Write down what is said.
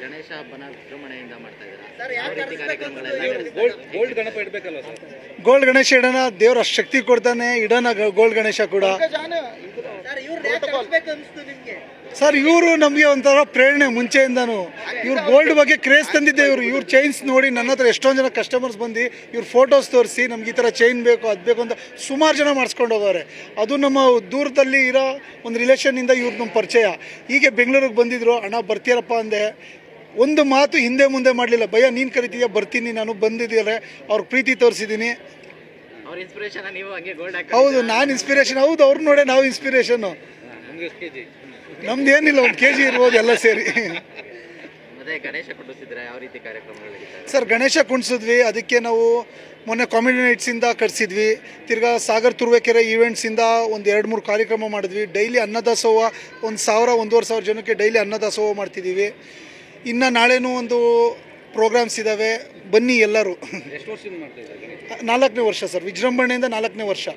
ಗಣೇಶ ಹಬ್ಬನ ವಿಜೃಂಭಣೆಯಿಂದ ಮಾಡ್ತಾ ಇದ್ದಾರೆ. ಗೋಲ್ಡ್ ಗಣಪ ಇಡಬೇಕಲ್ಲ ಸರ್? ಗೋಲ್ಡ್ ಗಣೇಶ ಇಡೋಣ, ದೇವ್ರ ಅಷ್ಟು ಶಕ್ತಿ ಕೊಡ್ತಾನೆ, ಇಡೋಣ ಗೋಲ್ಡ್ ಗಣೇಶ ಕೂಡ. ಸರ್ ಇವರು ನಮಗೆ ಒಂಥರ ಪ್ರೇರಣೆ ಮುಂಚೆಯಿಂದನೂ. ಇವ್ರು ಗೋಲ್ಡ್ ಬಗ್ಗೆ ಕ್ರೇಜ್ ತಂದಿದ್ದೆ. ಇವ್ರ ಚೈನ್ಸ್ ನೋಡಿ ನನ್ನ ಹತ್ರ ಎಷ್ಟೊಂದು ಜನ ಕಸ್ಟಮರ್ಸ್ ಬಂದು ಇವ್ರ ಫೋಟೋಸ್ ತೋರಿಸಿ ನಮ್ಗೆ ಈ ಥರ ಚೈನ್ ಬೇಕು ಅದು ಬೇಕು ಅಂತ ಸುಮಾರು ಜನ ಮಾಡಿಸ್ಕೊಂಡು ಹೋಗೋರೆ. ಅದು ನಮ್ಮ ದೂರದಲ್ಲಿ ಇರೋ ಒಂದು ರಿಲೇಷನ್ನಿಂದ ಇವ್ರು ನಮ್ಮ ಪರಿಚಯ. ಹೀಗೆ ಬೆಂಗಳೂರಿಗೆ ಬಂದಿದ್ರು, ಅಣ್ಣ ಬರ್ತೀರಪ್ಪ ಅಂದೆ. ಒಂದು ಮಾತು ಹಿಂದೆ ಮುಂದೆ ಮಾಡಲಿಲ್ಲ, ಭಯ್ಯ ನೀನು ಕರಿತೀಯ ಬರ್ತೀನಿ ನಾನು, ಬಂದಿದ್ದೀರ ಅವ್ರ ಪ್ರೀತಿ ತೋರಿಸಿದ್ದೀನಿ. ಹೌದು, ನಾನು ಇನ್ಸ್ಪಿರೇಷನ್. ಹೌದು, ಅವ್ರು ನೋಡೇ ನಾವು ಇನ್ಸ್ಪಿರೇಷನ್ನು. ನಮ್ದು ಏನಿಲ್ಲ, 1 kg ಇರ್ಬೋದು ಎಲ್ಲ ಸೇರಿ. ಸರ್ ಗಣೇಶ ಕುಣಿಸಿದ್ವಿ, ಅದಕ್ಕೆ ನಾವು ಮೊನ್ನೆ ಕಾಮಿಡಿ ನೈಟ್ಸಿಂದ ಕಟ್ಸಿದ್ವಿ. ತಿರ್ಗಾ ಸಾಗರ್ ತುರುವೇಕೆರೆ ಈವೆಂಟ್ಸಿಂದ ಒಂದು 2-3 ಕಾರ್ಯಕ್ರಮ ಮಾಡಿದ್ವಿ. ಡೈಲಿ ಅನ್ನದಾಸೋಹ 1,000-1,500 ಜನಕ್ಕೆ ಡೈಲಿ ಅನ್ನದಾಸೋಹ ಮಾಡ್ತಿದ್ದೀವಿ. ಇನ್ನು ನಾಳೆನೂ ಒಂದು ಪ್ರೋಗ್ರಾಮ್ಸ್ ಇದ್ದಾವೆ, ಬನ್ನಿ ಎಲ್ಲರೂ. 4ನೇ ವರ್ಷ ಸರ್, ವಿಜೃಂಭಣೆಯಿಂದ 4ನೇ ವರ್ಷ.